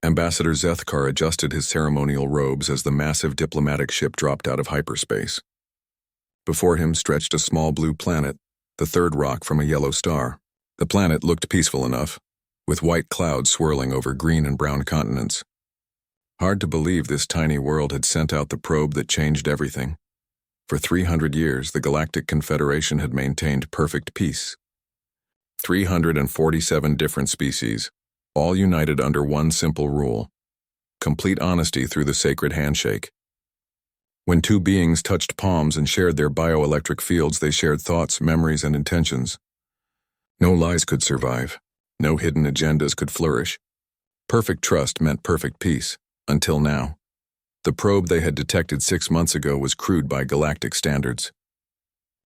Ambassador Zethkar adjusted his ceremonial robes as the massive diplomatic ship dropped out of hyperspace. Before him stretched a small blue planet, the third rock from a yellow star. The planet looked peaceful enough, with white clouds swirling over green and brown continents. Hard to believe this tiny world had sent out the probe that changed everything. For 300 years, the Galactic Confederation had maintained perfect peace. 347 different species, all united under one simple rule: complete honesty through the sacred handshake. When two beings touched palms and shared their bioelectric fields, they shared thoughts, memories, and intentions. No lies could survive. No hidden agendas could flourish. Perfect trust meant perfect peace, until now. The probe they had detected 6 months ago was crude by galactic standards.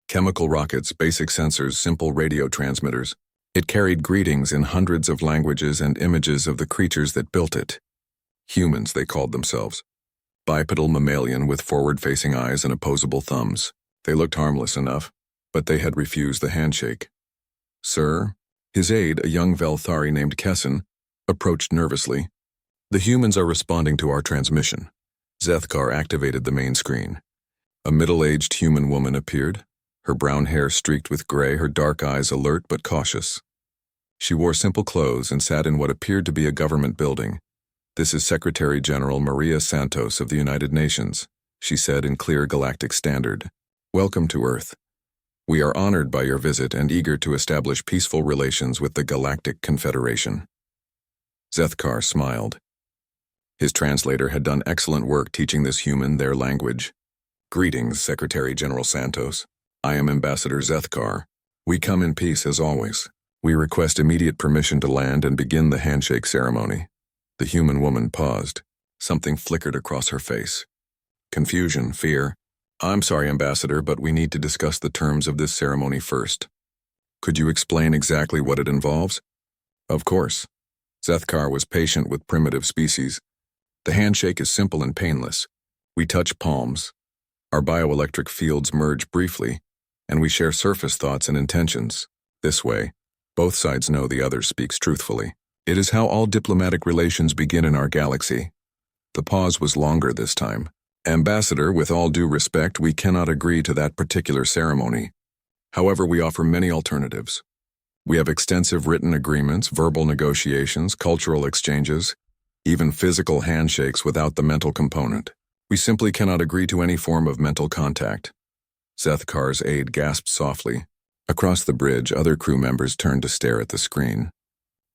Chemical rockets, basic sensors, simple radio transmitters. It carried greetings in hundreds of languages and images of the creatures that built it. Humans, they called themselves. Bipedal mammalian with forward-facing eyes and opposable thumbs. They looked harmless enough, but they had refused the handshake. Sir? His aide, a young Velthari named Kessin, approached nervously. The humans are responding to our transmission. Zethkar activated the main screen. A middle-aged human woman appeared, her brown hair streaked with gray, her dark eyes alert but cautious. She wore simple clothes and sat in what appeared to be a government building. "This is Secretary General Maria Santos of the United Nations," she said in clear galactic standard. "Welcome to Earth. We are honored by your visit and eager to establish peaceful relations with the Galactic Confederation." Zethkar smiled. His translator had done excellent work teaching this human their language. "Greetings, Secretary General Santos. I am Ambassador Zethkar. We come in peace as always. We request immediate permission to land and begin the handshake ceremony." The human woman paused. Something flickered across her face. Confusion, fear. "I'm sorry, Ambassador, but we need to discuss the terms of this ceremony first. Could you explain exactly what it involves?" "Of course." Zethkar was patient with primitive species. "The handshake is simple and painless. We touch palms. Our bioelectric fields merge briefly, and we share surface thoughts and intentions. This way, both sides know the other speaks truthfully. It is how all diplomatic relations begin in our galaxy." The pause was longer this time. "Ambassador, with all due respect, we cannot agree to that particular ceremony. However, we offer many alternatives. We have extensive written agreements, verbal negotiations, cultural exchanges, even physical handshakes without the mental component. We simply cannot agree to any form of mental contact." Zethkar's aide gasped softly. Across the bridge, other crew members turned to stare at the screen.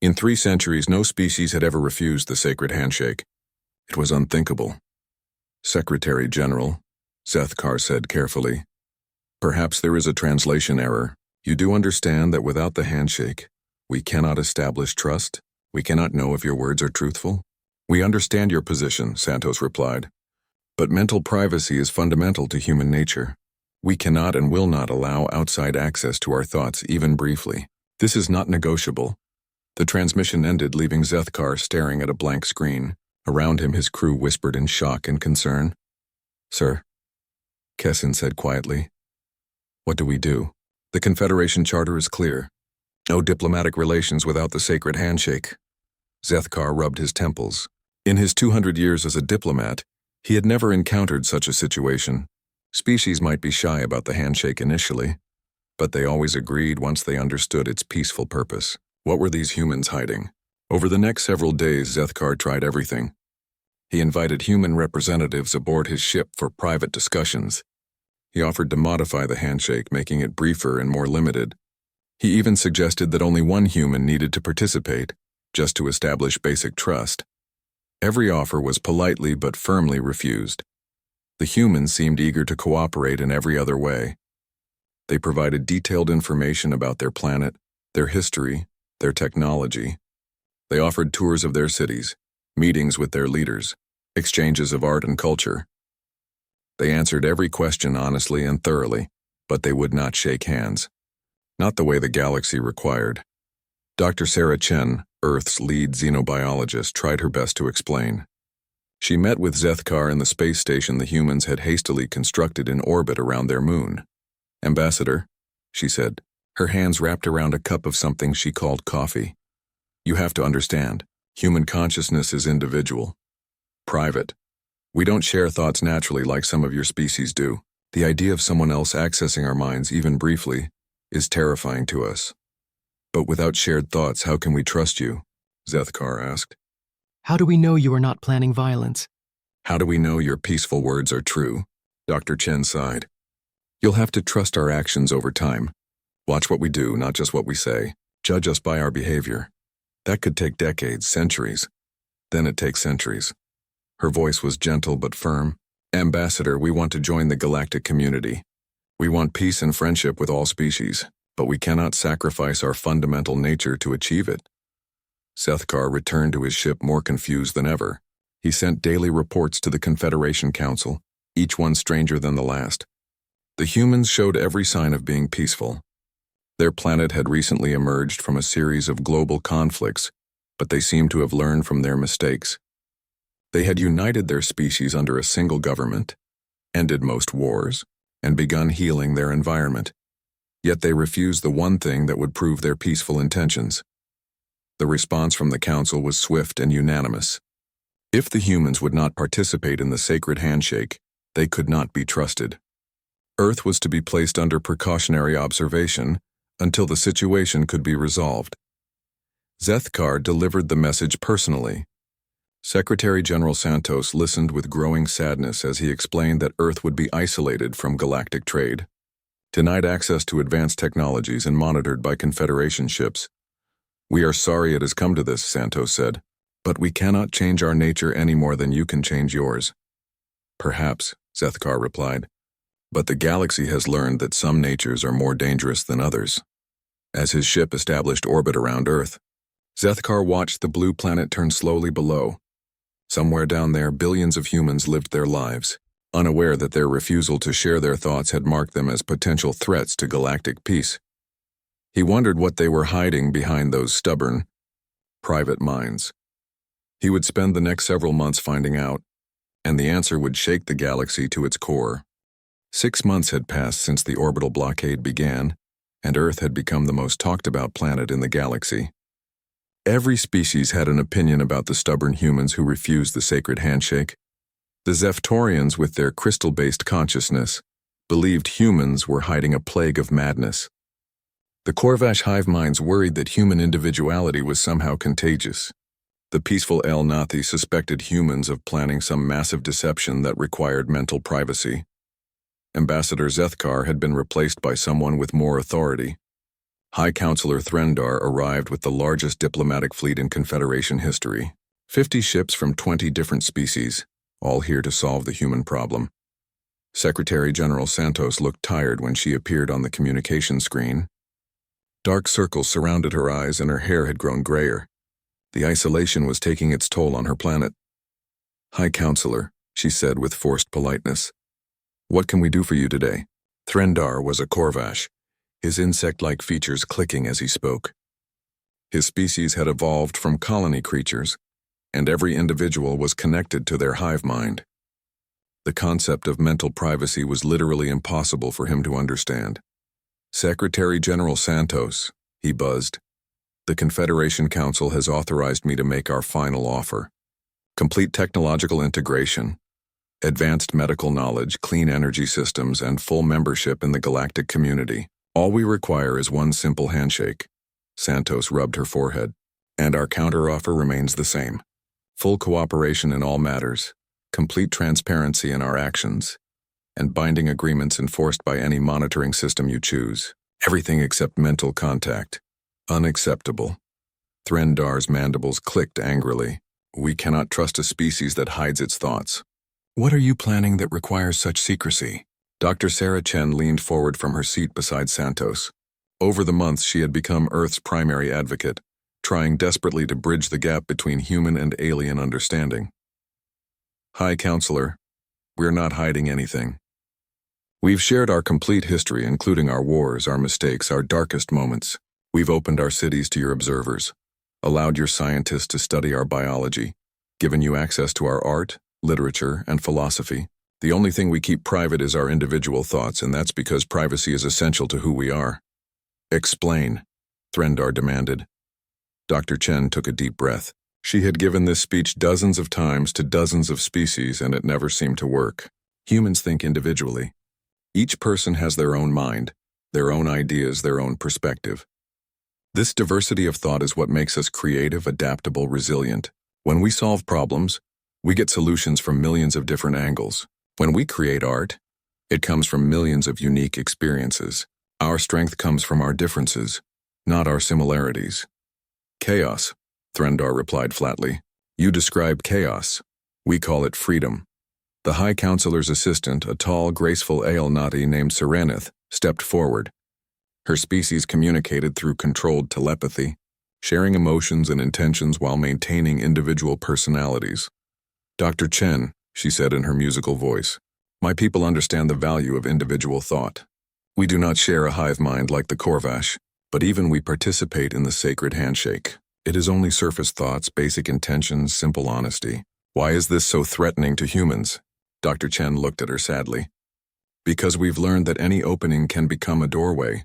In 3 centuries, no species had ever refused the sacred handshake. It was unthinkable. "Secretary General," Zethkar said carefully, "perhaps there is a translation error. You do understand that without the handshake, we cannot establish trust? We cannot know if your words are truthful?" "We understand your position," Santos replied. "But mental privacy is fundamental to human nature. We cannot and will not allow outside access to our thoughts, even briefly. This is not negotiable." The transmission ended, leaving Zethkar staring at a blank screen. Around him, his crew whispered in shock and concern. "Sir," Kessin said quietly, "what do we do? The Confederation Charter is clear. No diplomatic relations without the sacred handshake." Zethkar rubbed his temples. In his 200 years as a diplomat, he had never encountered such a situation. Species might be shy about the handshake initially, but they always agreed once they understood its peaceful purpose. What were these humans hiding? Over the next several days, Zethkar tried everything. He invited human representatives aboard his ship for private discussions. He offered to modify the handshake, making it briefer and more limited. He even suggested that only one human needed to participate, just to establish basic trust. Every offer was politely but firmly refused. The humans seemed eager to cooperate in every other way. They provided detailed information about their planet, their history, their technology. They offered tours of their cities, meetings with their leaders, exchanges of art and culture. They answered every question honestly and thoroughly, but they would not shake hands. Not the way the galaxy required. Dr. Sarah Chen, Earth's lead xenobiologist, tried her best to explain. She met with Zethkar in the space station the humans had hastily constructed in orbit around their moon. "Ambassador," she said, her hands wrapped around a cup of something she called coffee. "You have to understand, Human consciousness is individual, private. We don't share thoughts naturally like some of your species do. The idea of someone else accessing our minds, even briefly, is terrifying to us. But without shared thoughts, how can we trust you? Zethkar asked. How do we know you are not planning violence? How do we know your peaceful words are true? Dr. Chen sighed. You'll have to trust our actions over time. Watch what we do, not just what we say. Judge us by our behavior. That could take decades, centuries. Then it takes centuries. Her voice was gentle but firm. Ambassador, we want to join the galactic community. We want peace and friendship with all species, but we cannot sacrifice our fundamental nature to achieve it. Zethkar returned to his ship more confused than ever. He sent daily reports to the Confederation Council, each one stranger than the last. The humans showed every sign of being peaceful. Their planet had recently emerged from a series of global conflicts, but they seemed to have learned from their mistakes. They had united their species under a single government, ended most wars, and begun healing their environment. Yet they refused the one thing that would prove their peaceful intentions. The response from the Council was swift and unanimous. If the humans would not participate in the sacred handshake, they could not be trusted. Earth was to be placed under precautionary observation until the situation could be resolved. Zethkar delivered the message personally. Secretary General Santos listened with growing sadness as he explained that Earth would be isolated from galactic trade, denied access to advanced technologies and monitored by Confederation ships. We are sorry it has come to this, Santos said, but we cannot change our nature any more than you can change yours. Perhaps, Zethkar replied, but the galaxy has learned that some natures are more dangerous than others. As his ship established orbit around Earth, Zethkar watched the blue planet turn slowly below. Somewhere down there, billions of humans lived their lives, unaware that their refusal to share their thoughts had marked them as potential threats to galactic peace. He wondered what they were hiding behind those stubborn, private minds. He would spend the next several months finding out, and the answer would shake the galaxy to its core. 6 months had passed since the orbital blockade began, and Earth had become the most talked-about planet in the galaxy. Every species had an opinion about the stubborn humans who refused the sacred handshake. The Zeftorians, with their crystal-based consciousness, believed humans were hiding a plague of madness. The Korvash hive minds worried that human individuality was somehow contagious. The peaceful El Nathi suspected humans of planning some massive deception that required mental privacy. Ambassador Zethkar had been replaced by someone with more authority. High Counselor Threndar arrived with the largest diplomatic fleet in Confederation history. 50 ships from 20 different species, all here to solve the human problem. Secretary General Santos looked tired when she appeared on the communication screen. Dark circles surrounded her eyes and her hair had grown grayer. The isolation was taking its toll on her planet. High Counselor, she said with forced politeness. What can we do for you today? Threndar was a Korvash, his insect-like features clicking as he spoke. His species had evolved from colony creatures, and every individual was connected to their hive mind. The concept of mental privacy was literally impossible for him to understand. Secretary General Santos, he buzzed. The Confederation Council has authorized me to make our final offer. Complete technological integration, advanced medical knowledge, clean energy systems, and full membership in the galactic community. All we require is one simple handshake. Santos rubbed her forehead. And our counteroffer remains the same. Full cooperation in all matters, complete transparency in our actions, and binding agreements enforced by any monitoring system you choose. Everything except mental contact. Unacceptable. Threndar's mandibles clicked angrily. We cannot trust a species that hides its thoughts. What are you planning that requires such secrecy? Dr. Sarah Chen leaned forward from her seat beside Santos. Over the months, she had become Earth's primary advocate, trying desperately to bridge the gap between human and alien understanding. High Counselor, we're not hiding anything. We've shared our complete history, including our wars, our mistakes, our darkest moments. We've opened our cities to your observers, allowed your scientists to study our biology, given you access to our art, literature, and philosophy. The only thing we keep private is our individual thoughts, and that's because privacy is essential to who we are. Explain, Threndar demanded. Dr. Chen took a deep breath. She had given this speech dozens of times to dozens of species, and it never seemed to work. Humans think individually. Each person has their own mind, their own ideas, their own perspective. This diversity of thought is what makes us creative, adaptable, resilient. When we solve problems, we get solutions from millions of different angles. When we create art, it comes from millions of unique experiences. Our strength comes from our differences, not our similarities. Chaos, Threndar replied flatly. You describe chaos. We call it freedom. The High Counselor's assistant, a tall, graceful Aelnati named Serenith, stepped forward. Her species communicated through controlled telepathy, sharing emotions and intentions while maintaining individual personalities. Dr. Chen, she said in her musical voice, my people understand the value of individual thought. We do not share a hive mind like the Korvash, but even we participate in the sacred handshake. It is only surface thoughts, basic intentions, simple honesty. Why is this so threatening to humans? Dr. Chen looked at her sadly. Because we've learned that any opening can become a doorway.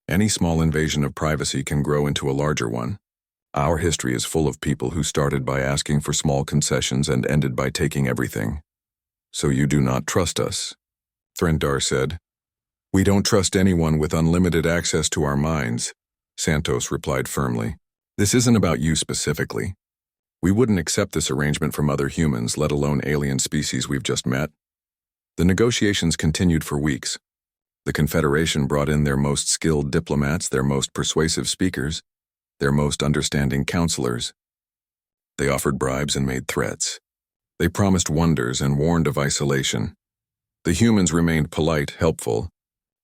Any small invasion of privacy can grow into a larger one. Our history is full of people who started by asking for small concessions and ended by taking everything. So you do not trust us, Threndar said. We don't trust anyone with unlimited access to our minds, Santos replied firmly. This isn't about you specifically. We wouldn't accept this arrangement from other humans, let alone alien species we've just met. The negotiations continued for weeks. The Confederation brought in their most skilled diplomats, their most persuasive speakers, their most understanding counselors. They offered bribes and made threats. They promised wonders and warned of isolation. The humans remained polite, helpful,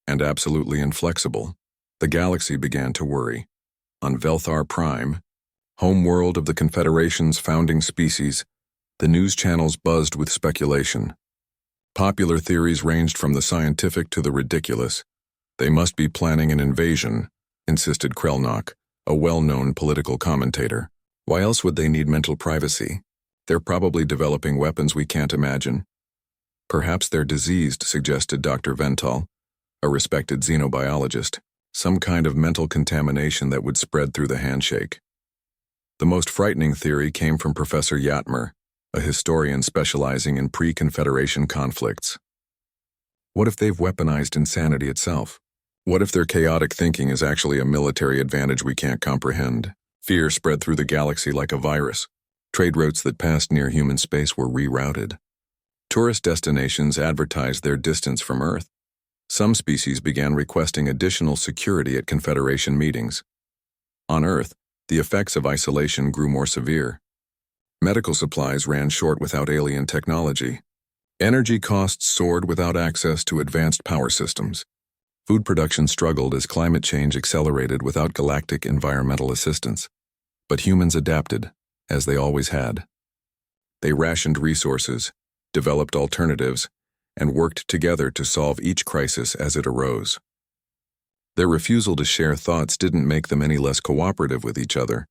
and absolutely inflexible. The galaxy began to worry. On Velthar Prime, home world of the Confederation's founding species, the news channels buzzed with speculation. Popular theories ranged from the scientific to the ridiculous. They must be planning an invasion, insisted Krelnok, a well-known political commentator. Why else would they need mental privacy? They're probably developing weapons we can't imagine. Perhaps they're diseased, suggested Dr. Vental, a respected xenobiologist. Some kind of mental contamination that would spread through the handshake. The most frightening theory came from Professor Yatmer, a historian specializing in pre-Confederation conflicts. What if they've weaponized insanity itself? What if their chaotic thinking is actually a military advantage we can't comprehend? Fear spread through the galaxy like a virus. Trade routes that passed near human space were rerouted. Tourist destinations advertised their distance from Earth. Some species began requesting additional security at Confederation meetings. On Earth, the effects of isolation grew more severe. Medical supplies ran short without alien technology. Energy costs soared without access to advanced power systems. Food production struggled as climate change accelerated without galactic environmental assistance. But humans adapted, as they always had. They rationed resources, developed alternatives, and worked together to solve each crisis as it arose. Their refusal to share thoughts didn't make them any less cooperative with each other.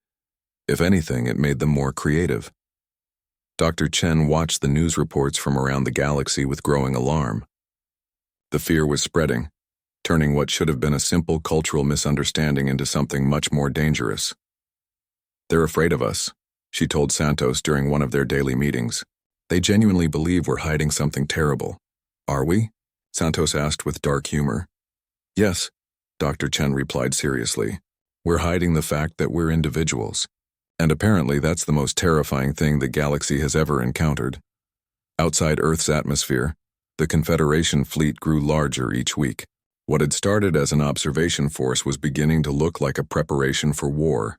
If anything, it made them more creative. Dr. Chen watched the news reports from around the galaxy with growing alarm. The fear was spreading, turning what should have been a simple cultural misunderstanding into something much more dangerous. They're afraid of us, she told Santos during one of their daily meetings. They genuinely believe we're hiding something terrible. Are we? Santos asked with dark humor. Yes, Dr. Chen replied seriously. We're hiding the fact that we're individuals. And apparently that's the most terrifying thing the galaxy has ever encountered. Outside Earth's atmosphere, the Confederation fleet grew larger each week. What had started as an observation force was beginning to look like a preparation for war.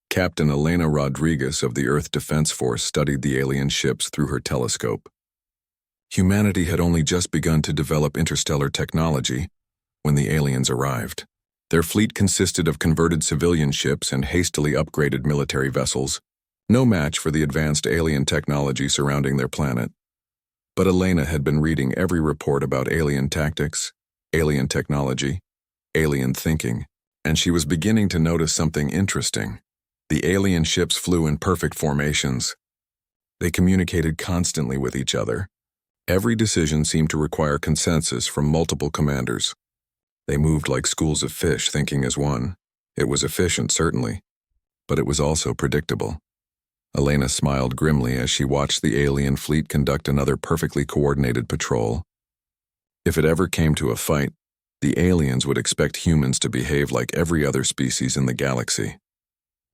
Captain Elena Rodriguez of the Earth Defense Force studied the alien ships through her telescope. Humanity had only just begun to develop interstellar technology when the aliens arrived. Their fleet consisted of converted civilian ships and hastily upgraded military vessels, no match for the advanced alien technology surrounding their planet. But Elena had been reading every report about alien tactics, alien technology, alien thinking, and she was beginning to notice something interesting. The alien ships flew in perfect formations. They communicated constantly with each other. Every decision seemed to require consensus from multiple commanders. They moved like schools of fish, thinking as one. It was efficient, certainly, but it was also predictable. Elena smiled grimly as she watched the alien fleet conduct another perfectly coordinated patrol. If it ever came to a fight, the aliens would expect humans to behave like every other species in the galaxy.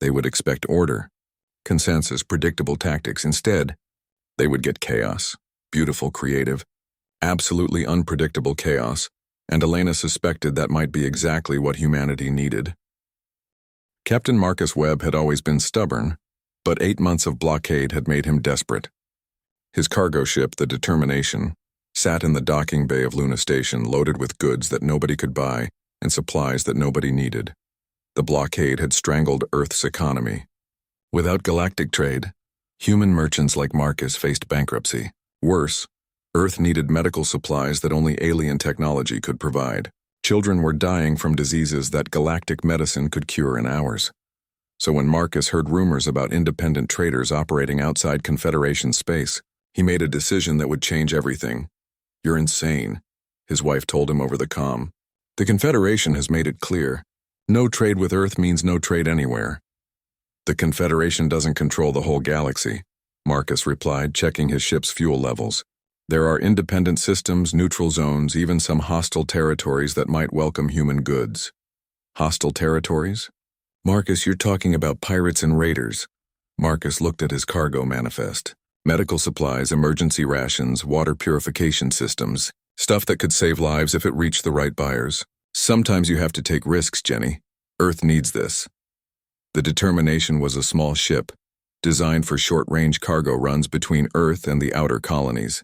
They would expect order, consensus, predictable tactics. Instead, they would get chaos, beautiful, creative, absolutely unpredictable chaos, and Elena suspected that might be exactly what humanity needed. Captain Marcus Webb had always been stubborn, but 8 months of blockade had made him desperate. His cargo ship, the Determination, sat in the docking bay of Luna Station loaded with goods that nobody could buy and supplies that nobody needed. The blockade had strangled Earth's economy. Without galactic trade, human merchants like Marcus faced bankruptcy. Worse, Earth needed medical supplies that only alien technology could provide. Children were dying from diseases that galactic medicine could cure in hours. So when Marcus heard rumors about independent traders operating outside Confederation space, he made a decision that would change everything. "You're insane," his wife told him over the comm. "The Confederation has made it clear. No trade with Earth means no trade anywhere." "The Confederation doesn't control the whole galaxy," Marcus replied, checking his ship's fuel levels. "There are independent systems, neutral zones, even some hostile territories that might welcome human goods." "Hostile territories?" "Marcus, you're talking about pirates and raiders." Marcus looked at his cargo manifest. Medical supplies, emergency rations, water purification systems, stuff that could save lives if it reached the right buyers. "Sometimes you have to take risks, Jenny. Earth needs this." The Determination was a small ship, designed for short-range cargo runs between Earth and the outer colonies.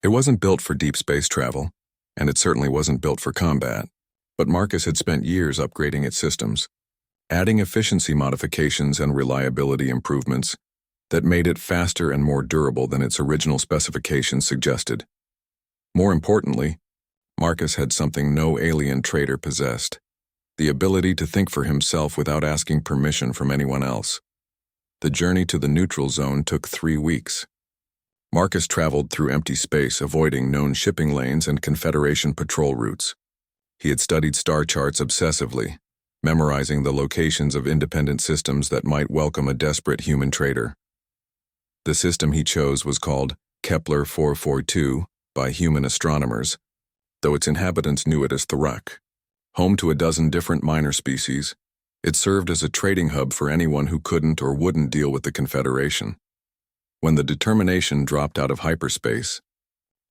It wasn't built for deep space travel, and it certainly wasn't built for combat. But Marcus had spent years upgrading its systems, adding efficiency modifications and reliability improvements that made it faster and more durable than its original specifications suggested. More importantly, Marcus had something no alien trader possessed: the ability to think for himself without asking permission from anyone else. The journey to the neutral zone took 3 weeks. Marcus traveled through empty space, avoiding known shipping lanes and Confederation patrol routes. He had studied star charts obsessively, memorizing the locations of independent systems that might welcome a desperate human trader. The system he chose was called Kepler 442 by human astronomers, though its inhabitants knew it as Thrak. Home to a dozen different minor species, it served as a trading hub for anyone who couldn't or wouldn't deal with the Confederation. When the Determination dropped out of hyperspace,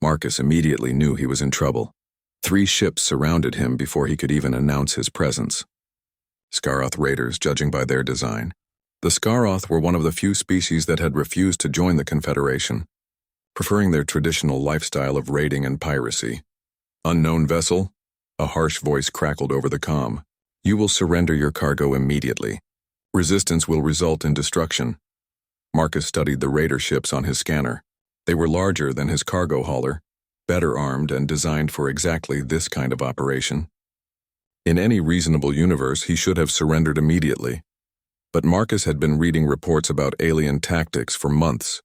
Marcus immediately knew he was in trouble. 3 ships surrounded him before he could even announce his presence. Skaroth raiders, judging by their design. The Skaroth were one of the few species that had refused to join the Confederation, preferring their traditional lifestyle of raiding and piracy. "Unknown vessel?" A harsh voice crackled over the comm. "You will surrender your cargo immediately. Resistance will result in destruction." Marcus studied the raider ships on his scanner. They were larger than his cargo hauler, better armed and designed for exactly this kind of operation. In any reasonable universe, he should have surrendered immediately. But Marcus had been reading reports about alien tactics for months.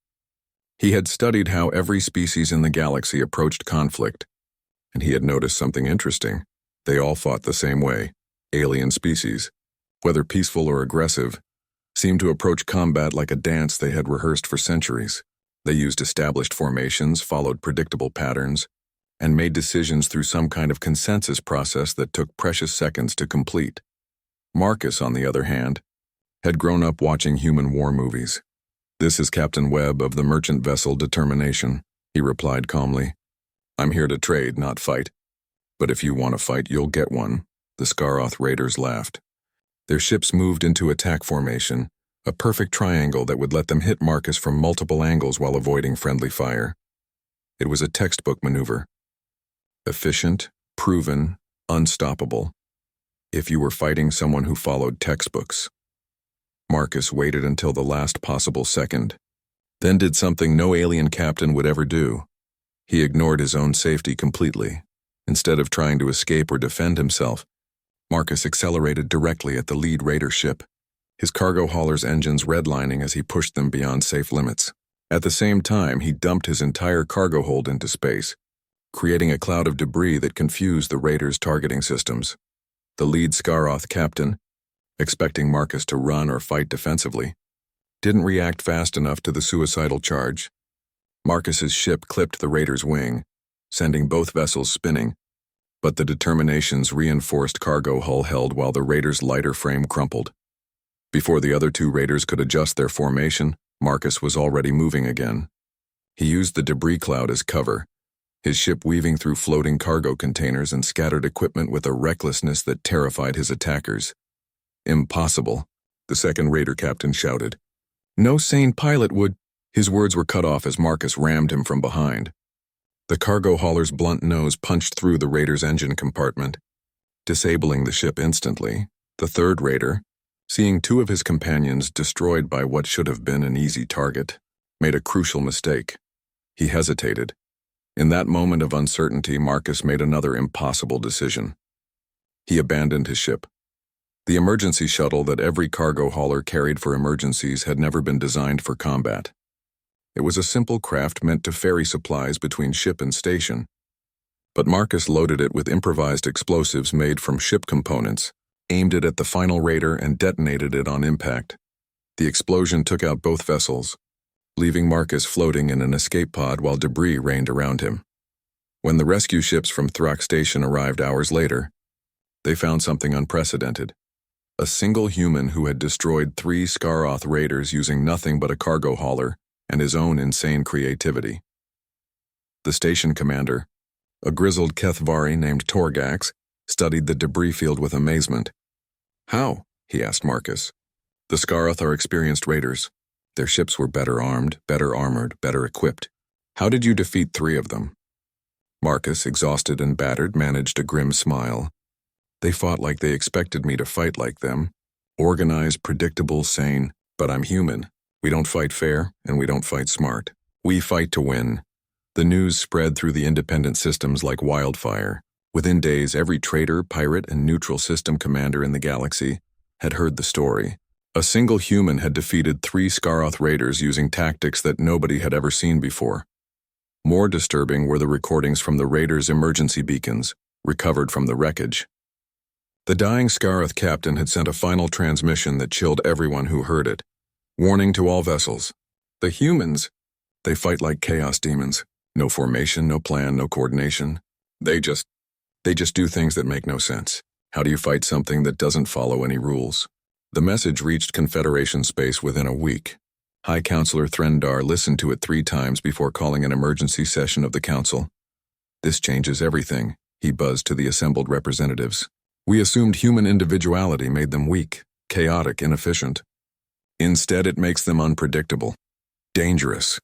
He had studied how every species in the galaxy approached conflict, and he had noticed something interesting. They all fought the same way. Alien species, whether peaceful or aggressive, seemed to approach combat like a dance they had rehearsed for centuries. They used established formations, followed predictable patterns, and made decisions through some kind of consensus process that took precious seconds to complete. Marcus, on the other hand, had grown up watching human war movies. "This is Captain Webb of the merchant vessel Determination," he replied calmly. "I'm here to trade, not fight. But if you want to fight, you'll get one." The Skaroth raiders laughed. Their ships moved into attack formation, a perfect triangle that would let them hit Marcus from multiple angles while avoiding friendly fire. It was a textbook maneuver. Efficient, proven, unstoppable. If you were fighting someone who followed textbooks. Marcus waited until the last possible second, then did something no alien captain would ever do. He ignored his own safety completely. Instead of trying to escape or defend himself, Marcus accelerated directly at the lead raider ship, his cargo hauler's engines redlining as he pushed them beyond safe limits. At the same time, he dumped his entire cargo hold into space, creating a cloud of debris that confused the raiders' targeting systems. The lead Skaroth captain, expecting Marcus to run or fight defensively, didn't react fast enough to the suicidal charge. Marcus's ship clipped the raider's wing, sending both vessels spinning, but the Determination's reinforced cargo hull held while the raider's lighter frame crumpled. Before the other two raiders could adjust their formation, Marcus was already moving again. He used the debris cloud as cover, his ship weaving through floating cargo containers and scattered equipment with a recklessness that terrified his attackers. "Impossible," the second raider captain shouted. "No sane pilot would—" His words were cut off as Marcus rammed him from behind. The cargo hauler's blunt nose punched through the raider's engine compartment, disabling the ship instantly. The third raider, seeing two of his companions destroyed by what should have been an easy target, made a crucial mistake. He hesitated. In that moment of uncertainty, Marcus made another impossible decision. He abandoned his ship. The emergency shuttle that every cargo hauler carried for emergencies had never been designed for combat. It was a simple craft meant to ferry supplies between ship and station. But Marcus loaded it with improvised explosives made from ship components, aimed it at the final raider, and detonated it on impact. The explosion took out both vessels, leaving Marcus floating in an escape pod while debris rained around him. When the rescue ships from Thrak Station arrived hours later, they found something unprecedented. A single human who had destroyed 3 Skaroth raiders using nothing but a cargo hauler and his own insane creativity. The station commander, a grizzled Kethvari named Torgax, studied the debris field with amazement. "How?" he asked Marcus. "The Skaroth are experienced raiders. Their ships were better armed, better armored, better equipped. How did you defeat 3 of them?" Marcus, exhausted and battered, managed a grim smile. "They fought like they expected me to fight like them. Organized, predictable, sane, but I'm human. We don't fight fair, and we don't fight smart. We fight to win." The news spread through the independent systems like wildfire. Within days, every trader, pirate, and neutral system commander in the galaxy had heard the story. A single human had defeated 3 Skaroth raiders using tactics that nobody had ever seen before. More disturbing were the recordings from the raiders' emergency beacons, recovered from the wreckage. The dying Skaroth captain had sent a final transmission that chilled everyone who heard it. "Warning to all vessels. The humans, they fight like chaos demons. No formation, no plan, no coordination. They just do things that make no sense. How do you fight something that doesn't follow any rules?" The message reached Confederation space within a week. High Counselor Threndar listened to it 3 times before calling an emergency session of the council. "This changes everything," he buzzed to the assembled representatives. "We assumed human individuality made them weak, chaotic, inefficient. Instead, it makes them unpredictable, dangerous."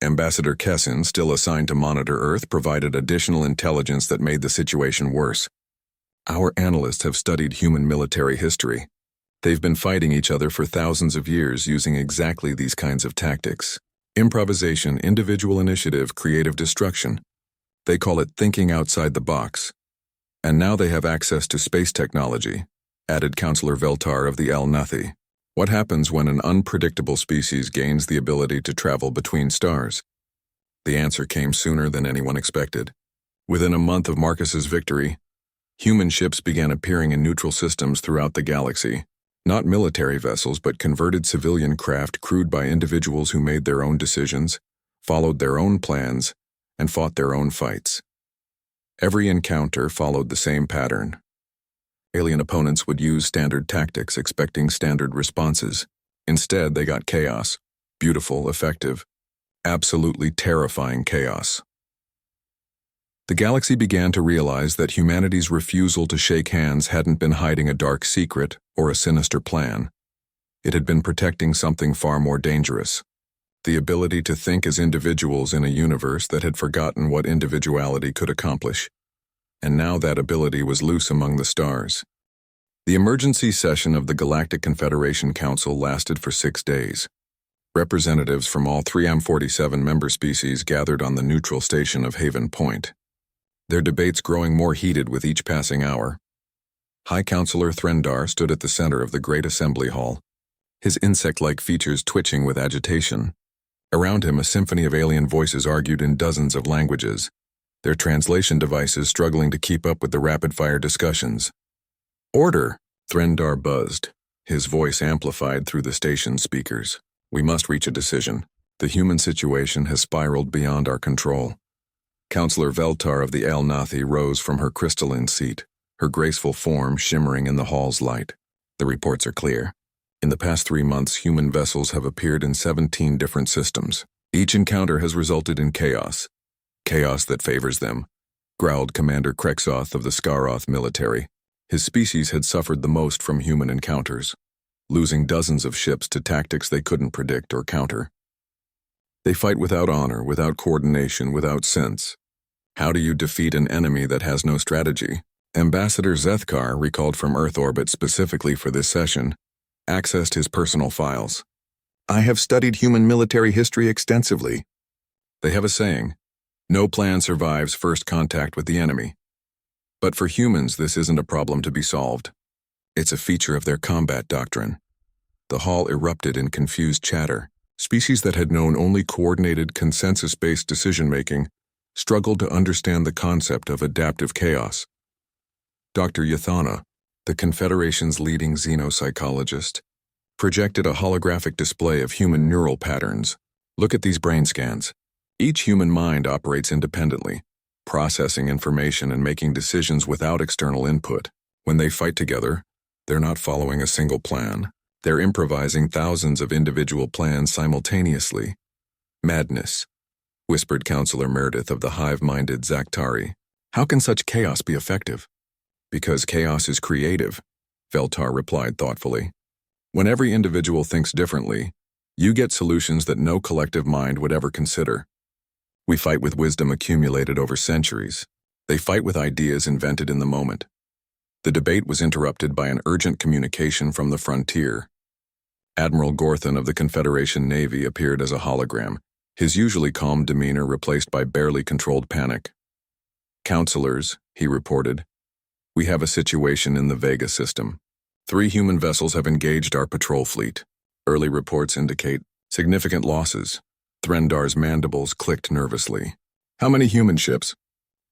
Ambassador Kessin, still assigned to monitor Earth, provided additional intelligence that made the situation worse. "Our analysts have studied human military history. They've been fighting each other for thousands of years using exactly these kinds of tactics. Improvisation, individual initiative, creative destruction. They call it thinking outside the box. And now they have access to space technology," added Counselor Veltar of the El Nathi. "What happens when an unpredictable species gains the ability to travel between stars?" The answer came sooner than anyone expected. Within a month of Marcus's victory, human ships began appearing in neutral systems throughout the galaxy. Not military vessels, but converted civilian craft crewed by individuals who made their own decisions, followed their own plans, and fought their own fights. Every encounter followed the same pattern. Alien opponents would use standard tactics, expecting standard responses. Instead, they got chaos. Beautiful, effective, absolutely terrifying chaos. The galaxy began to realize that humanity's refusal to shake hands hadn't been hiding a dark secret or a sinister plan. It had been protecting something far more dangerous: the ability to think as individuals in a universe that had forgotten what individuality could accomplish. And now that ability was loose among the stars. The emergency session of the Galactic Confederation Council lasted for 6 days. Representatives from all 3 M47 member species gathered on the neutral station of Haven Point, their debates growing more heated with each passing hour. High Counselor Threndar stood at the center of the great assembly hall, his insect-like features twitching with agitation. Around him, a symphony of alien voices argued in dozens of languages, their translation devices struggling to keep up with the rapid-fire discussions. "Order!" Threndar buzzed, his voice amplified through the station speakers. We must reach a decision. The human situation has spiraled beyond our control. Counselor Veltar of the Al-Nathi rose from her crystalline seat, her graceful form shimmering in the hall's light. The reports are clear. In the past 3 months, human vessels have appeared in 17 different systems. Each encounter has resulted in chaos. Chaos that favors them, growled Commander Krexoth of the Skaroth military. His species had suffered the most from human encounters, losing dozens of ships to tactics they couldn't predict or counter. They fight without honor, without coordination, without sense. How do you defeat an enemy that has no strategy? Ambassador Zethkar, recalled from Earth orbit specifically for this session, accessed his personal files. I have studied human military history extensively. They have a saying, no plan survives first contact with the enemy. But for humans, this isn't a problem to be solved. It's a feature of their combat doctrine. The hall erupted in confused chatter. Species that had known only coordinated, consensus-based decision-making struggled to understand the concept of adaptive chaos. Dr. Yathana, the Confederation's leading xenopsychologist, projected a holographic display of human neural patterns. Look at these brain scans. Each human mind operates independently, processing information and making decisions without external input. When they fight together, they're not following a single plan. They're improvising thousands of individual plans simultaneously. Madness, whispered Counselor Meredith of the hive-minded Zaktari. How can such chaos be effective? Because chaos is creative, Veltar replied thoughtfully. When every individual thinks differently, you get solutions that no collective mind would ever consider. We fight with wisdom accumulated over centuries. They fight with ideas invented in the moment. The debate was interrupted by an urgent communication from the frontier. Admiral Gorthon of the Confederation Navy appeared as a hologram, his usually calm demeanor replaced by barely controlled panic. Counselors, he reported, we have a situation in the Vega system. 3 human vessels have engaged our patrol fleet. Early reports indicate significant losses. Threndar's mandibles clicked nervously. How many human ships?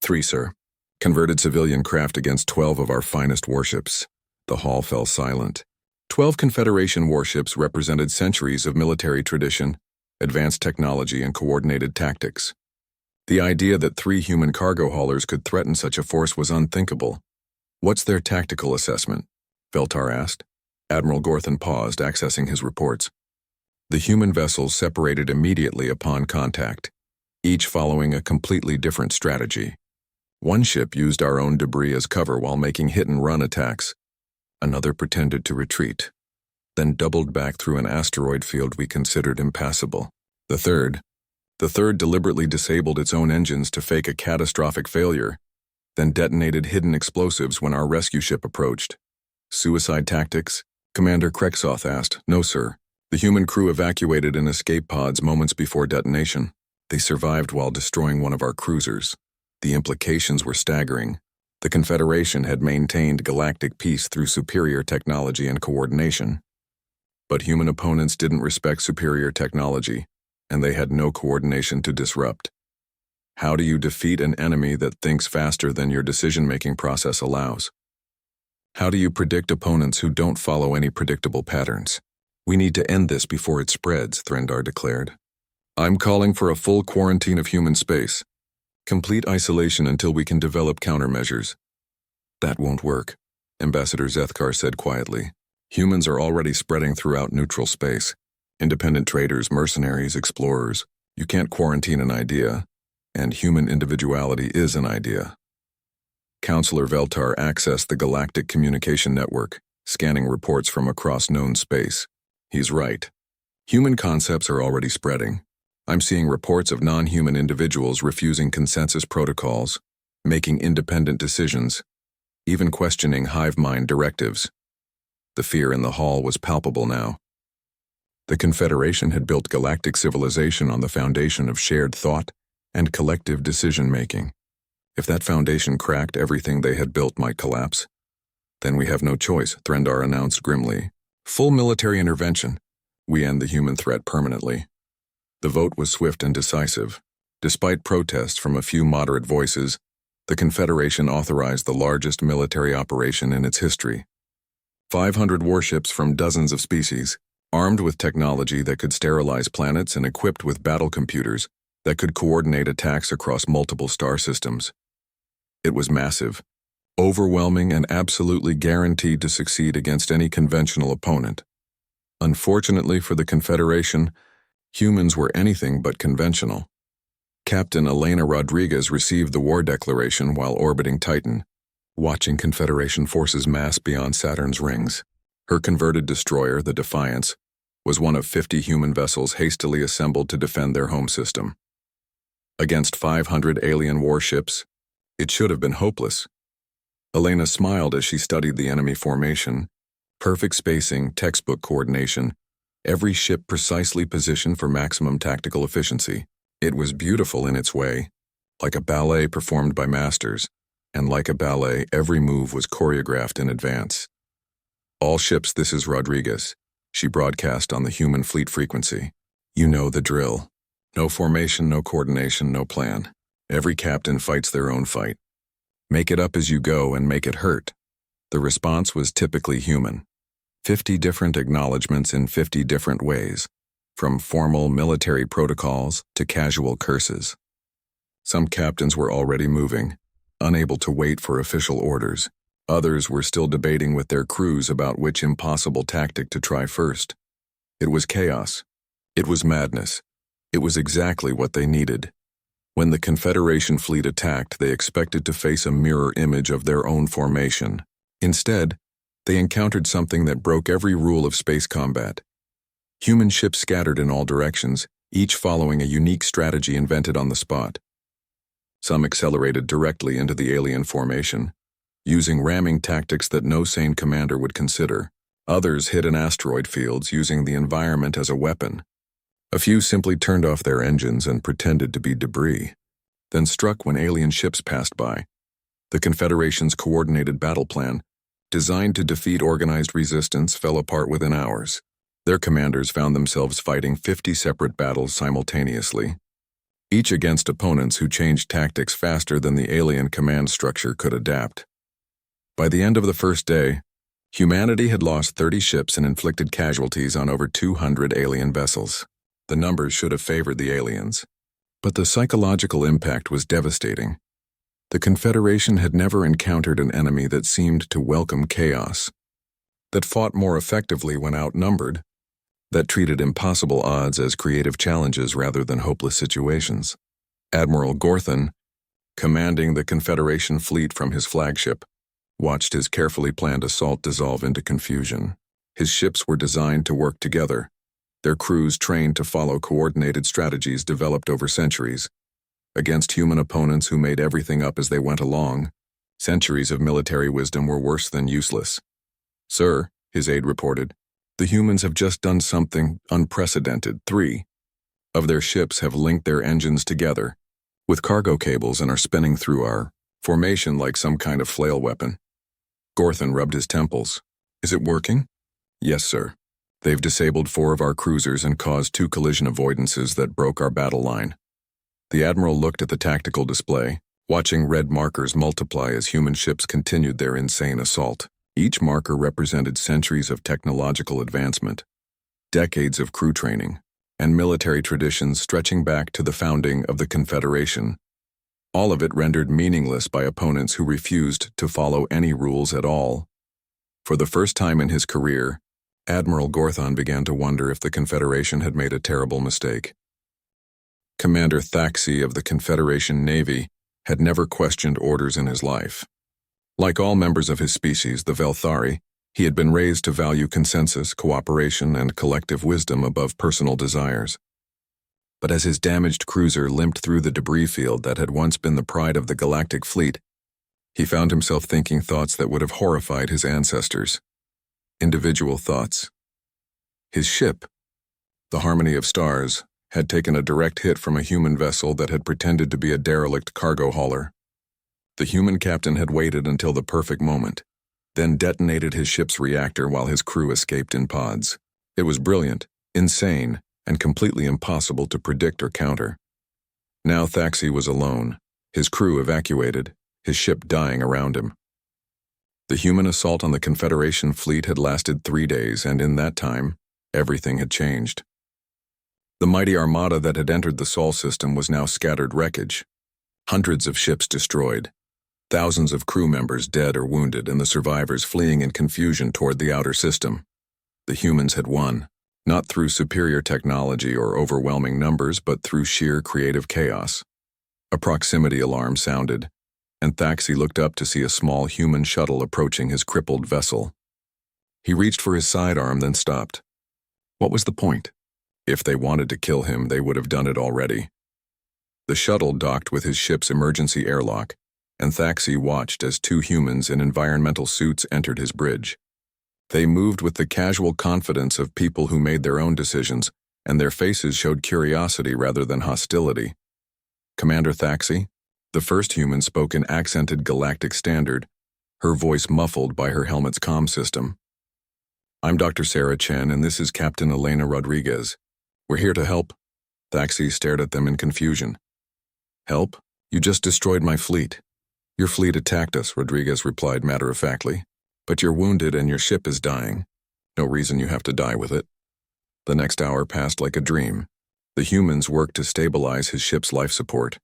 3, sir. Converted civilian craft against 12 of our finest warships. The hall fell silent. 12 Confederation warships represented centuries of military tradition, advanced technology, and coordinated tactics. The idea that 3 human cargo haulers could threaten such a force was unthinkable. What's their tactical assessment? Veltar asked. Admiral Gorthon paused, accessing his reports. The human vessels separated immediately upon contact, each following a completely different strategy. One ship used our own debris as cover while making hit-and-run attacks. Another pretended to retreat, then doubled back through an asteroid field we considered impassable. The third deliberately disabled its own engines to fake a catastrophic failure, then detonated hidden explosives when our rescue ship approached. Suicide tactics? Commander Krexoth asked. No, sir. The human crew evacuated in escape pods moments before detonation. They survived while destroying one of our cruisers. The implications were staggering. The Confederation had maintained galactic peace through superior technology and coordination. But human opponents didn't respect superior technology, and they had no coordination to disrupt. How do you defeat an enemy that thinks faster than your decision-making process allows? How do you predict opponents who don't follow any predictable patterns? We need to end this before it spreads, Threndar declared. I'm calling for a full quarantine of human space. Complete isolation until we can develop countermeasures. That won't work, Ambassador Zethkar said quietly. Humans are already spreading throughout neutral space. Independent traders, mercenaries, explorers. You can't quarantine an idea, and human individuality is an idea. Counselor Veltar accessed the Galactic Communication Network, scanning reports from across known space. He's right. Human concepts are already spreading. I'm seeing reports of non-human individuals refusing consensus protocols, making independent decisions, even questioning hive mind directives. The fear in the hall was palpable now. The Confederation had built galactic civilization on the foundation of shared thought and collective decision-making. If that foundation cracked, everything they had built might collapse. Then we have no choice, Threndar announced grimly. Full military intervention. We end the human threat permanently. The vote was swift and decisive. Despite protests from a few moderate voices, the Confederation authorized the largest military operation in its history. 500 warships from dozens of species, armed with technology that could sterilize planets and equipped with battle computers that could coordinate attacks across multiple star systems. It was massive, overwhelming, and absolutely guaranteed to succeed against any conventional opponent. Unfortunately for the Confederation, humans were anything but conventional. Captain Elena Rodriguez received the war declaration while orbiting Titan, watching Confederation forces mass beyond Saturn's rings. Her converted destroyer, the Defiance, was one of 50 human vessels hastily assembled to defend their home system. Against 500 alien warships, it should have been hopeless. Elena smiled as she studied the enemy formation. Perfect spacing, textbook coordination, every ship precisely positioned for maximum tactical efficiency. It was beautiful in its way, like a ballet performed by masters, and like a ballet, every move was choreographed in advance. All ships, this is Rodriguez, she broadcast on the human fleet frequency. You know the drill. No formation, no coordination, no plan. Every captain fights their own fight. Make it up as you go and make it hurt. The response was typically human. 50 different acknowledgments in 50 different ways, from formal military protocols to casual curses. Some captains were already moving, unable to wait for official orders. Others were still debating with their crews about which impossible tactic to try first. It was chaos. It was madness. It was exactly what they needed. When the Confederation fleet attacked, they expected to face a mirror image of their own formation. Instead, they encountered something that broke every rule of space combat. Human ships scattered in all directions, each following a unique strategy invented on the spot. Some accelerated directly into the alien formation, using ramming tactics that no sane commander would consider. Others hit in asteroid fields, using the environment as a weapon. A few simply turned off their engines and pretended to be debris, then struck when alien ships passed by. The Confederation's coordinated battle plan, designed to defeat organized resistance, fell apart within hours. Their commanders found themselves fighting 50 separate battles simultaneously, each against opponents who changed tactics faster than the alien command structure could adapt. By the end of the first day, humanity had lost 30 ships and inflicted casualties on over 200 alien vessels. The numbers should have favored the aliens, but the psychological impact was devastating. The Confederation had never encountered an enemy that seemed to welcome chaos, that fought more effectively when outnumbered, that treated impossible odds as creative challenges rather than hopeless situations. Admiral Gorthon, commanding the Confederation fleet from his flagship, watched his carefully planned assault dissolve into confusion. His ships were designed to work together, their crews trained to follow coordinated strategies developed over centuries. Against human opponents who made everything up as they went along, centuries of military wisdom were worse than useless. "Sir," his aide reported, "the humans have just done something unprecedented. 3 of their ships have linked their engines together with cargo cables and are spinning through our formation like some kind of flail weapon." Gorthon rubbed his temples. "Is it working?" "Yes, sir. They've disabled 4 of our cruisers and caused 2 collision avoidances that broke our battle line." The admiral looked at the tactical display, watching red markers multiply as human ships continued their insane assault. Each marker represented centuries of technological advancement, decades of crew training, and military traditions stretching back to the founding of the Confederation. All of it rendered meaningless by opponents who refused to follow any rules at all. For the first time in his career, Admiral Gorthon began to wonder if the Confederation had made a terrible mistake. Commander Thaxi of the Confederation Navy had never questioned orders in his life. Like all members of his species, the Velthari, he had been raised to value consensus, cooperation, and collective wisdom above personal desires. But as his damaged cruiser limped through the debris field that had once been the pride of the Galactic Fleet, he found himself thinking thoughts that would have horrified his ancestors. Individual thoughts. His ship, the Harmony of Stars, had taken a direct hit from a human vessel that had pretended to be a derelict cargo hauler. The human captain had waited until the perfect moment, then detonated his ship's reactor while his crew escaped in pods. It was brilliant, insane, and completely impossible to predict or counter. Now Thaxi was alone, his crew evacuated, his ship dying around him. The human assault on the Confederation fleet had lasted 3 days, and in that time, Everything had changed. The mighty armada that had entered the Sol system was now scattered wreckage. Hundreds of ships destroyed, thousands of crew members dead or wounded, and the survivors fleeing in confusion toward the outer system. The humans had won, not through superior technology or overwhelming numbers, but through sheer creative chaos. A proximity alarm sounded, and Thaxi looked up to see a small human shuttle approaching his crippled vessel. He reached for his sidearm, then stopped. What was the point? If they wanted to kill him, they would have done it already. The shuttle docked with his ship's emergency airlock, and Thaxi watched as two humans in environmental suits entered his bridge. They moved with the casual confidence of people who made their own decisions, and their faces showed curiosity rather than hostility. Commander Thaxi? The first human spoke in accented galactic standard, her voice muffled by her helmet's comm system. I'm Dr. Sarah Chen, and this is Captain Elena Rodriguez. We're here to help. Thaxi stared at them in confusion. Help? You just destroyed my fleet. Your fleet attacked us, Rodriguez replied matter-of-factly. But you're wounded and your ship is dying. No reason you have to die with it. The next hour passed like a dream. The humans worked to stabilize his ship's life support,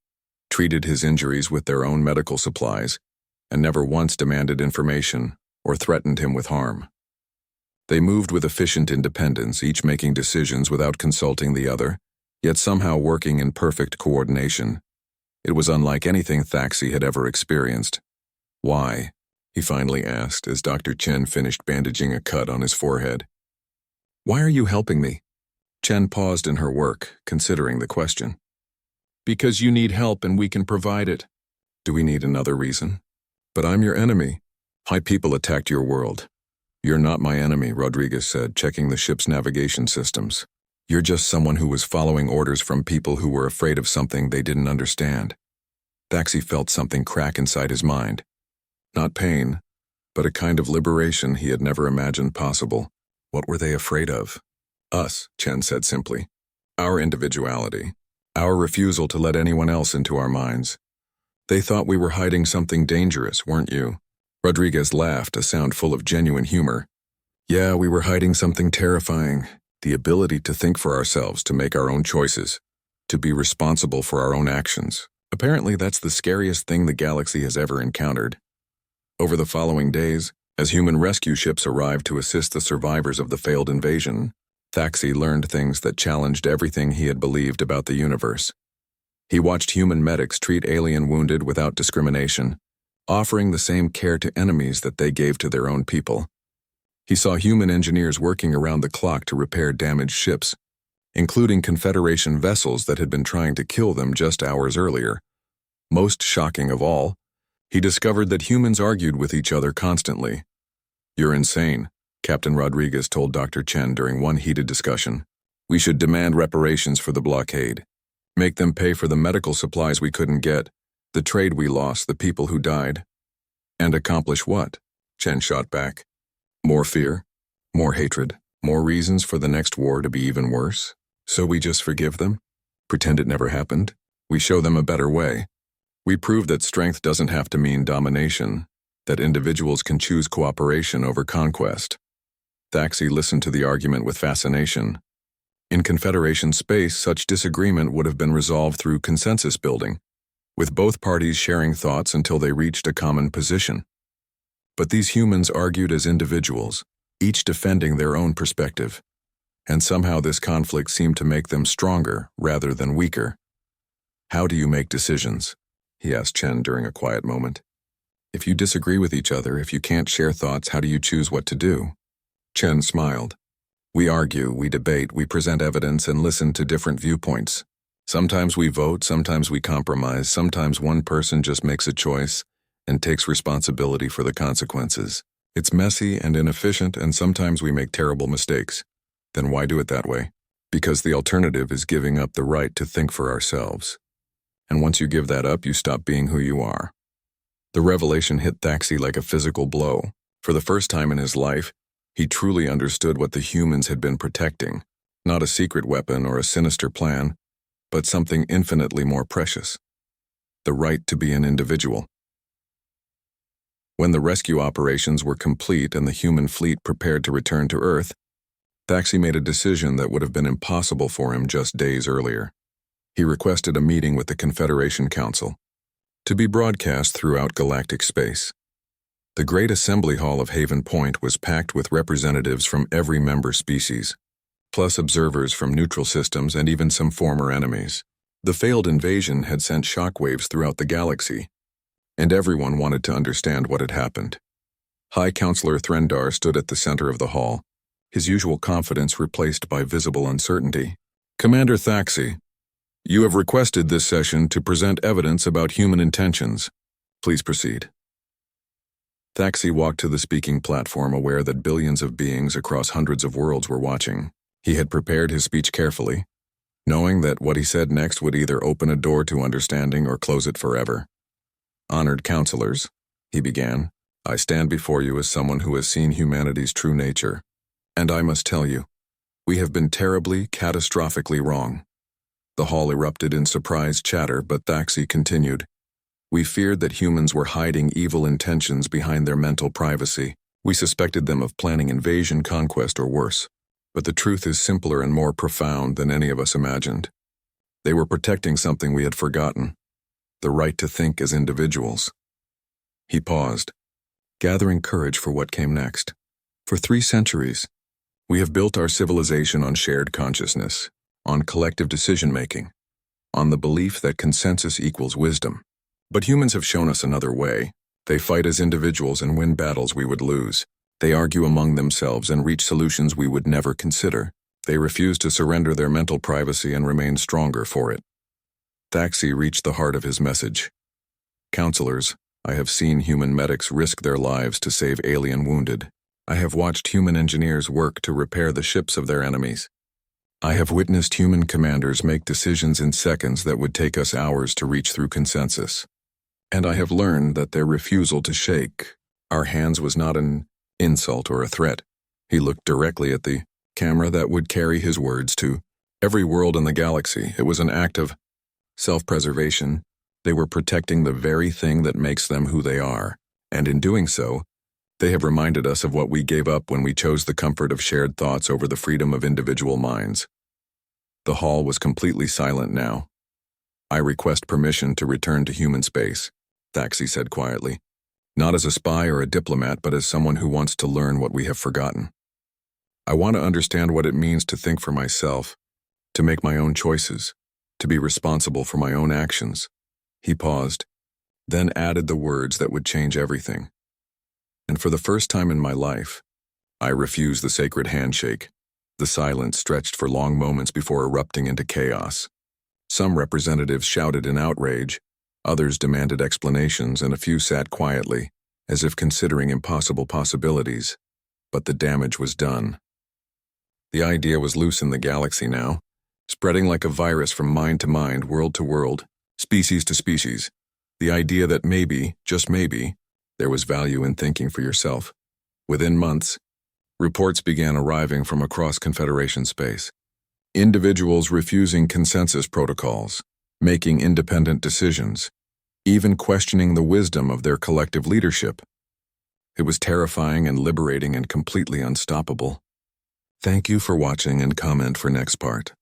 treated his injuries with their own medical supplies, and never once demanded information or threatened him with harm. They moved with efficient independence, each making decisions without consulting the other, yet somehow working in perfect coordination. It was unlike anything Thaxi had ever experienced. Why? He finally asked as Dr. Chen finished bandaging a cut on his forehead. Why are you helping me? Chen paused in her work, considering the question. Because you need help and we can provide it. Do we need another reason? But I'm your enemy. My people attacked your world. You're not my enemy, Rodriguez said, checking the ship's navigation systems. You're just someone who was following orders from people who were afraid of something they didn't understand. Thaxi felt something crack inside his mind. Not pain, but a kind of liberation he had never imagined possible. What were they afraid of? Us, Chen said simply. Our individuality. Our refusal to let anyone else into our minds. They thought we were hiding something dangerous, weren't you? Rodriguez laughed, a sound full of genuine humor. Yeah, we were hiding something terrifying. The ability to think for ourselves, to make our own choices, to be responsible for our own actions. Apparently, that's the scariest thing the galaxy has ever encountered. Over the following days, as human rescue ships arrived to assist the survivors of the failed invasion, Thaxi learned things that challenged everything he had believed about the universe. He watched human medics treat alien wounded without discrimination, offering the same care to enemies that they gave to their own people. He saw human engineers working around the clock to repair damaged ships, including Confederation vessels that had been trying to kill them just hours earlier. Most shocking of all, he discovered that humans argued with each other constantly. You're insane, Captain Rodriguez told Dr. Chen during one heated discussion. We should demand reparations for the blockade. Make them pay for the medical supplies we couldn't get, the trade we lost, the people who died. And accomplish what? Chen shot back. More fear, more hatred, more reasons for the next war to be even worse. So we just forgive them? Pretend it never happened? We show them a better way. We prove that strength doesn't have to mean domination, that individuals can choose cooperation over conquest. Thaxi listened to the argument with fascination. In Confederation space, such disagreement would have been resolved through consensus building, with both parties sharing thoughts until they reached a common position. But these humans argued as individuals, each defending their own perspective, and somehow this conflict seemed to make them stronger rather than weaker. How do you make decisions? He asked Chen during a quiet moment. If you disagree with each other, if you can't share thoughts, how do you choose what to do? Chen smiled. We argue, we debate, we present evidence and listen to different viewpoints. Sometimes we vote, sometimes we compromise, sometimes one person just makes a choice and takes responsibility for the consequences. It's messy and inefficient, and sometimes we make terrible mistakes. Then why do it that way? Because the alternative is giving up the right to think for ourselves. And once you give that up, you stop being who you are. The revelation hit Thaxi like a physical blow. For the first time in his life, he truly understood what the humans had been protecting. Not a secret weapon or a sinister plan, but something infinitely more precious. The right to be an individual. When the rescue operations were complete and the human fleet prepared to return to Earth, Thaxi made a decision that would have been impossible for him just days earlier. He requested a meeting with the Confederation Council, to be broadcast throughout galactic space. The Great Assembly Hall of Haven Point was packed with representatives from every member species, plus observers from neutral systems and even some former enemies. The failed invasion had sent shockwaves throughout the galaxy, and everyone wanted to understand what had happened. High Counselor Threndar stood at the center of the hall, his usual confidence replaced by visible uncertainty. Commander Thaxi, you have requested this session to present evidence about human intentions. Please proceed. Thaxi walked to the speaking platform, aware that billions of beings across hundreds of worlds were watching. He had prepared his speech carefully, knowing that what he said next would either open a door to understanding or close it forever. Honored counselors, he began, I stand before you as someone who has seen humanity's true nature. And I must tell you, we have been terribly, catastrophically wrong. The hall erupted in surprised chatter, but Thaxi continued. We feared that humans were hiding evil intentions behind their mental privacy. We suspected them of planning invasion, conquest, or worse. But the truth is simpler and more profound than any of us imagined. They were protecting something we had forgotten, the right to think as individuals. He paused, gathering courage for what came next. For 3 centuries, we have built our civilization on shared consciousness, on collective decision-making, on the belief that consensus equals wisdom. But humans have shown us another way. They fight as individuals and win battles we would lose. They argue among themselves and reach solutions we would never consider. They refuse to surrender their mental privacy and remain stronger for it. Thaxi reached the heart of his message. Counselors, I have seen human medics risk their lives to save alien wounded. I have watched human engineers work to repair the ships of their enemies. I have witnessed human commanders make decisions in seconds that would take us hours to reach through consensus. And I have learned that their refusal to shake our hands was not an insult or a threat. He looked directly at the camera that would carry his words to every world in the galaxy. It was an act of self-preservation. They were protecting the very thing that makes them who they are, and in doing so, they have reminded us of what we gave up when we chose the comfort of shared thoughts over the freedom of individual minds. The hall was completely silent now. I request permission to return to human space, Thaxi said quietly. Not as a spy or a diplomat, but as someone who wants to learn what we have forgotten. I want to understand what it means to think for myself, to make my own choices, to be responsible for my own actions. He paused, then added the words that would change everything. And for the first time in my life, I refused the sacred handshake. The silence stretched for long moments before erupting into chaos. Some representatives shouted in outrage, others demanded explanations, and a few sat quietly, as if considering impossible possibilities. But the damage was done. The idea was loose in the galaxy now, spreading like a virus from mind to mind, world to world, species to species. The idea that maybe, just maybe, there was value in thinking for yourself. Within months, reports began arriving from across Confederation space. Individuals refusing consensus protocols, making independent decisions, even questioning the wisdom of their collective leadership. It was terrifying and liberating and completely unstoppable. Thank you for watching, and comment for next part.